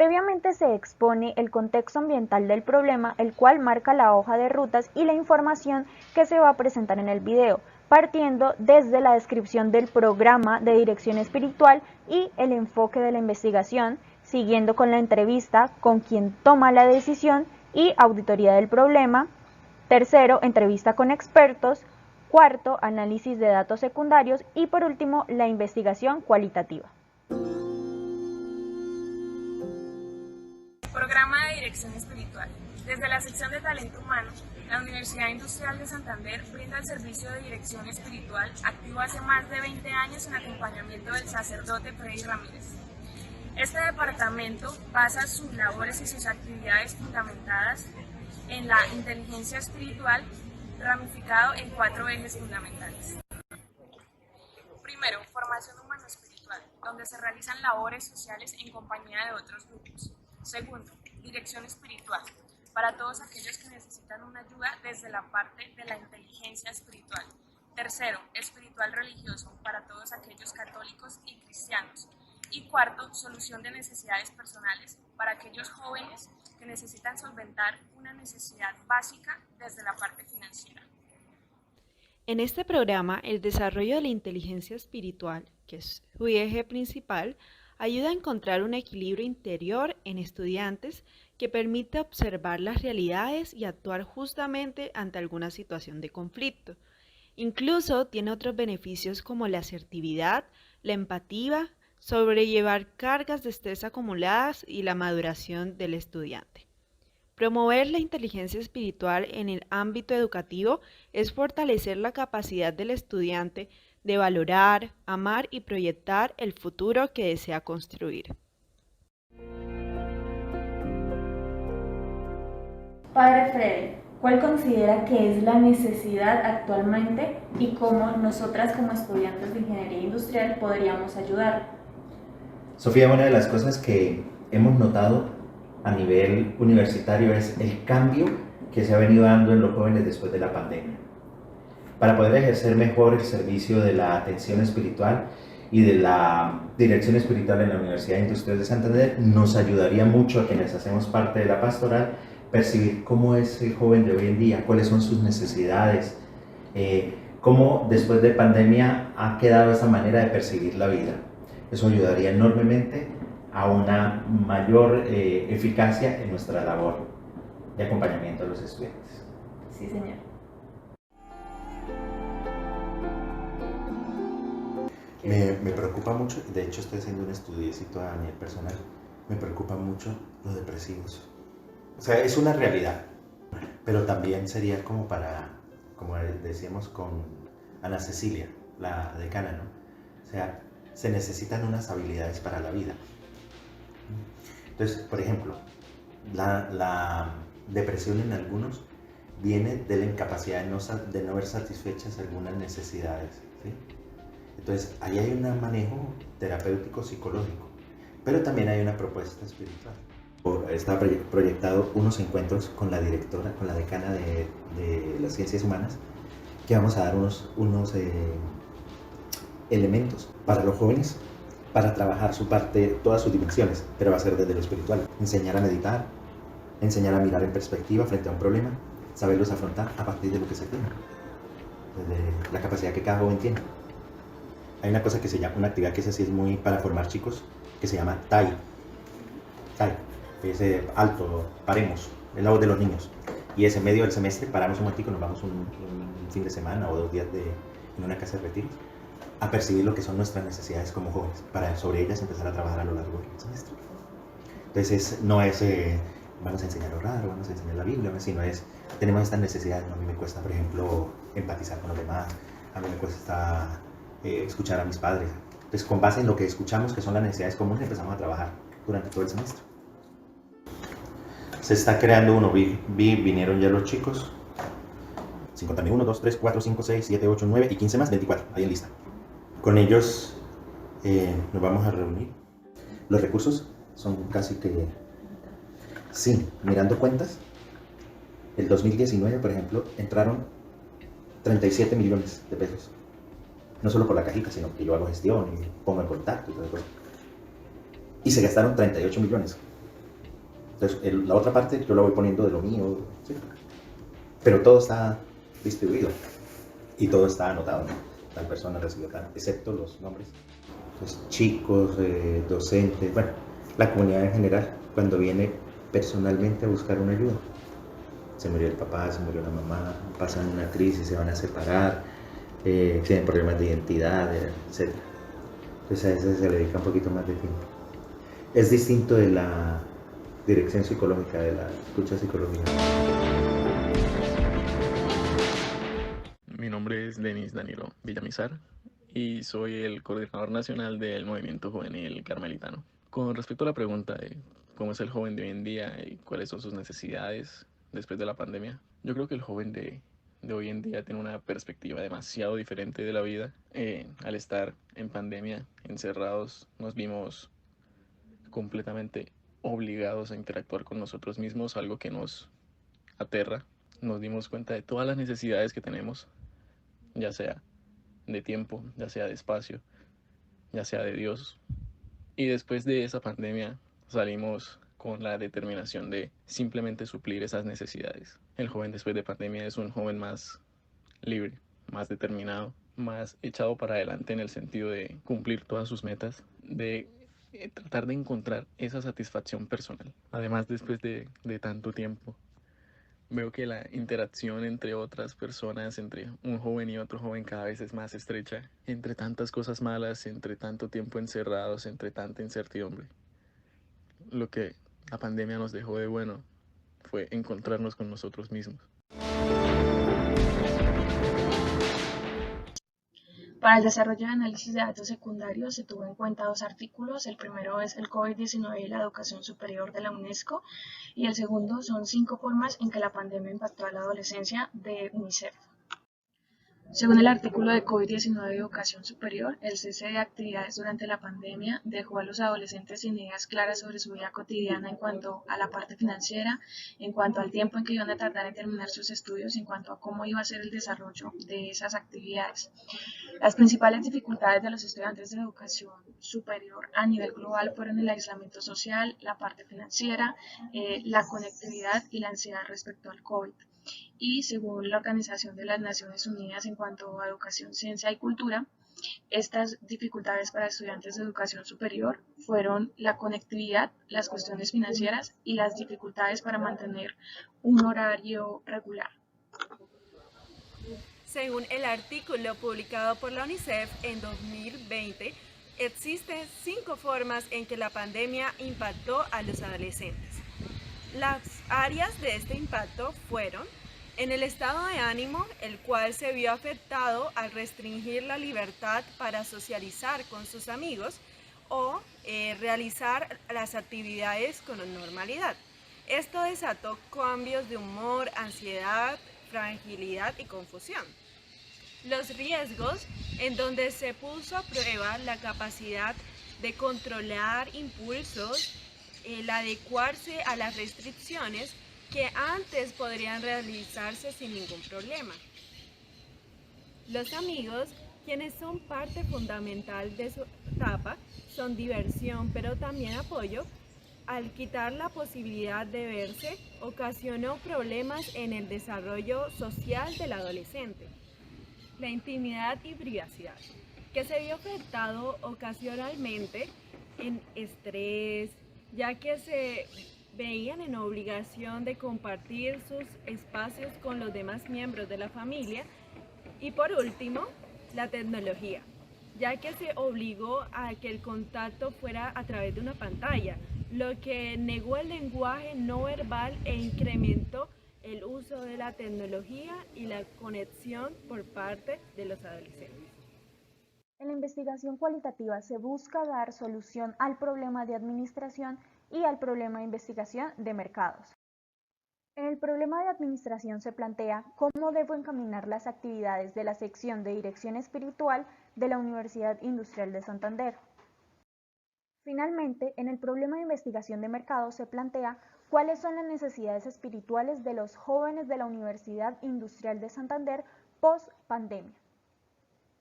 Previamente se expone el contexto ambiental del problema, el cual marca la hoja de rutas y la información que se va a presentar en el video, partiendo desde la descripción del programa de dirección espiritual y el enfoque de la investigación, siguiendo con la entrevista con quien toma la decisión y auditoría del problema. Tercero, entrevista con expertos. Cuarto, análisis de datos secundarios y por último, la investigación cualitativa. Programa de Dirección Espiritual. Desde la sección de Talento Humano, la Universidad Industrial de Santander brinda el servicio de dirección espiritual activo hace más de 20 años en acompañamiento del sacerdote Freddy Ramírez. Este departamento basa sus labores y sus actividades fundamentadas en la inteligencia espiritual, ramificado en 4 ejes fundamentales. Primero, formación humano-espiritual, donde se realizan labores sociales en compañía de otros grupos. Segundo, dirección espiritual, para todos aquellos que necesitan una ayuda desde la parte de la inteligencia espiritual. Tercero, espiritual religioso, para todos aquellos católicos y cristianos. Y cuarto, solución de necesidades personales, para aquellos jóvenes que necesitan solventar una necesidad básica desde la parte financiera. En este programa, el desarrollo de la inteligencia espiritual, que es su eje principal, ayuda a encontrar un equilibrio interior en estudiantes que permite observar las realidades y actuar justamente ante alguna situación de conflicto. Incluso tiene otros beneficios como la asertividad, la empatía, sobrellevar cargas de estrés acumuladas y la maduración del estudiante. Promover la inteligencia espiritual en el ámbito educativo es fortalecer la capacidad del estudiante de valorar, amar y proyectar el futuro que desea construir. Padre Freddy, ¿cuál considera que es la necesidad actualmente y cómo nosotras como estudiantes de ingeniería industrial podríamos ayudar? Sofía, una de las cosas que hemos notado a nivel universitario es el cambio que se ha venido dando en los jóvenes después de la pandemia. Para poder ejercer mejor el servicio de la atención espiritual y de la dirección espiritual en la Universidad Industrial de Santander, nos ayudaría mucho a quienes hacemos parte de la pastoral percibir cómo es el joven de hoy en día, cuáles son sus necesidades, cómo después de pandemia ha quedado esa manera de percibir la vida. Eso ayudaría enormemente a una mayor eficacia en nuestra labor de acompañamiento a los estudiantes. Sí, señor. Me preocupa mucho, de hecho estoy haciendo un estudiecito a nivel personal, me preocupa mucho los depresivos. O sea, es una realidad, pero también sería como como decíamos con Ana Cecilia, la decana, ¿no? O sea, se necesitan unas habilidades para la vida. Entonces, por ejemplo, la depresión en algunos viene de la incapacidad de no ver satisfechas algunas necesidades, ¿sí? Entonces, ahí hay un manejo terapéutico psicológico, pero también hay una propuesta espiritual. Está proyectado unos encuentros con la directora, con la decana de las ciencias humanas, que vamos a dar unos elementos para los jóvenes para trabajar su parte, todas sus dimensiones, pero va a ser desde lo espiritual. Enseñar a meditar, enseñar a mirar en perspectiva frente a un problema, saberlos afrontar a partir de lo que se tiene, desde la capacidad que cada joven tiene. Hay una cosa que se llama, una actividad que es así, es muy para formar chicos, que se llama TAI. TAI, ese alto, paremos, es la voz de los niños. Y ese medio del semestre paramos un momentico, nos vamos un fin de semana o 2 días en una casa de retiros a percibir lo que son nuestras necesidades como jóvenes, para sobre ellas empezar a trabajar a lo largo del semestre. Entonces no es vamos a enseñar a orar, vamos a enseñar la Biblia, sino es, tenemos estas necesidades. A mí me cuesta, por ejemplo, empatizar con los demás, a mí me cuesta escuchar a mis padres. Entonces, con base en lo que escuchamos, que son las necesidades comunes, empezamos a trabajar durante todo el semestre. Se está creando uno, vinieron ya los chicos, 51, 1, 2, 3, 4, 5, 6, 7, 8, 9 y 15 más, 24, ahí en lista. Con ellos nos vamos a reunir. Los recursos son casi que, sí, mirando cuentas, el 2019, por ejemplo, entraron 37 millones de pesos. No solo por la cajita, sino que yo hago gestión y pongo en contacto y todo eso. Y se gastaron 38 millones. Entonces, la otra parte yo la voy poniendo de lo mío, ¿sí? Pero todo está distribuido y todo está anotado, ¿no? Tal persona recibió tal, excepto los nombres. Entonces, chicos, docentes, bueno, la comunidad en general, cuando viene personalmente a buscar una ayuda. Se murió el papá, se murió la mamá, pasan una crisis, se van a separar, tienen problemas de identidad, etc. Entonces a eso se le dedica un poquito más de tiempo. Es distinto de la dirección psicológica, de la escucha psicológica. Mi nombre es Denis Danilo Villamizar y soy el coordinador nacional del Movimiento Juvenil Carmelitano. Con respecto a la pregunta de cómo es el joven de hoy en día y cuáles son sus necesidades después de la pandemia, yo creo que el joven de hoy en día tiene una perspectiva demasiado diferente de la vida. Al estar en pandemia, encerrados, nos vimos completamente obligados a interactuar con nosotros mismos, algo que nos aterra. Nos dimos cuenta de todas las necesidades que tenemos, ya sea de tiempo, ya sea de espacio, ya sea de Dios. Y después de esa pandemia salimos con la determinación de simplemente suplir esas necesidades. El joven después de pandemia es un joven más libre, más determinado, más echado para adelante en el sentido de cumplir todas sus metas, de tratar de encontrar esa satisfacción personal. Además, después de tanto tiempo, veo que la interacción entre otras personas, entre un joven y otro joven, cada vez es más estrecha, entre tantas cosas malas, entre tanto tiempo encerrados, entre tanta incertidumbre. Lo que la pandemia nos dejó de bueno fue encontrarnos con nosotros mismos. Para el desarrollo de análisis de datos secundarios se tuvo en cuenta dos artículos. El primero es el COVID-19 y la educación superior de la UNESCO y el segundo son 5 formas en que la pandemia impactó a la adolescencia de UNICEF. Según el artículo de COVID-19 Educación Superior, el cese de actividades durante la pandemia dejó a los adolescentes sin ideas claras sobre su vida cotidiana en cuanto a la parte financiera, en cuanto al tiempo en que iban a tardar en terminar sus estudios, en cuanto a cómo iba a ser el desarrollo de esas actividades. Las principales dificultades de los estudiantes de educación superior a nivel global fueron el aislamiento social, la parte financiera, la conectividad y la ansiedad respecto al COVID. Y según la Organización de las Naciones Unidas en cuanto a educación, ciencia y cultura, estas dificultades para estudiantes de educación superior fueron la conectividad, las cuestiones financieras y las dificultades para mantener un horario regular. Según el artículo publicado por la UNICEF en 2020, existen 5 formas en que la pandemia impactó a los adolescentes. Las áreas de este impacto fueron en el estado de ánimo, el cual se vio afectado al restringir la libertad para socializar con sus amigos o realizar las actividades con normalidad. Esto desató cambios de humor, ansiedad, fragilidad y confusión. Los riesgos, en donde se puso a prueba la capacidad de controlar impulsos, el adecuarse a las restricciones que antes podrían realizarse sin ningún problema. Los amigos, quienes son parte fundamental de su etapa, son diversión, pero también apoyo. Al quitar la posibilidad de verse, ocasionó problemas en el desarrollo social del adolescente. La intimidad y privacidad, que se vio afectado ocasionalmente en estrés, ya que se veían en obligación de compartir sus espacios con los demás miembros de la familia. Y por último, la tecnología, ya que se obligó a que el contacto fuera a través de una pantalla, lo que negó el lenguaje no verbal e incrementó el uso de la tecnología y la conexión por parte de los adolescentes. En la investigación cualitativa se busca dar solución al problema de administración y al problema de investigación de mercados. En el problema de administración se plantea cómo debo encaminar las actividades de la sección de Dirección Espiritual de la Universidad Industrial de Santander. Finalmente, en el problema de investigación de mercados se plantea cuáles son las necesidades espirituales de los jóvenes de la Universidad Industrial de Santander post-pandemia.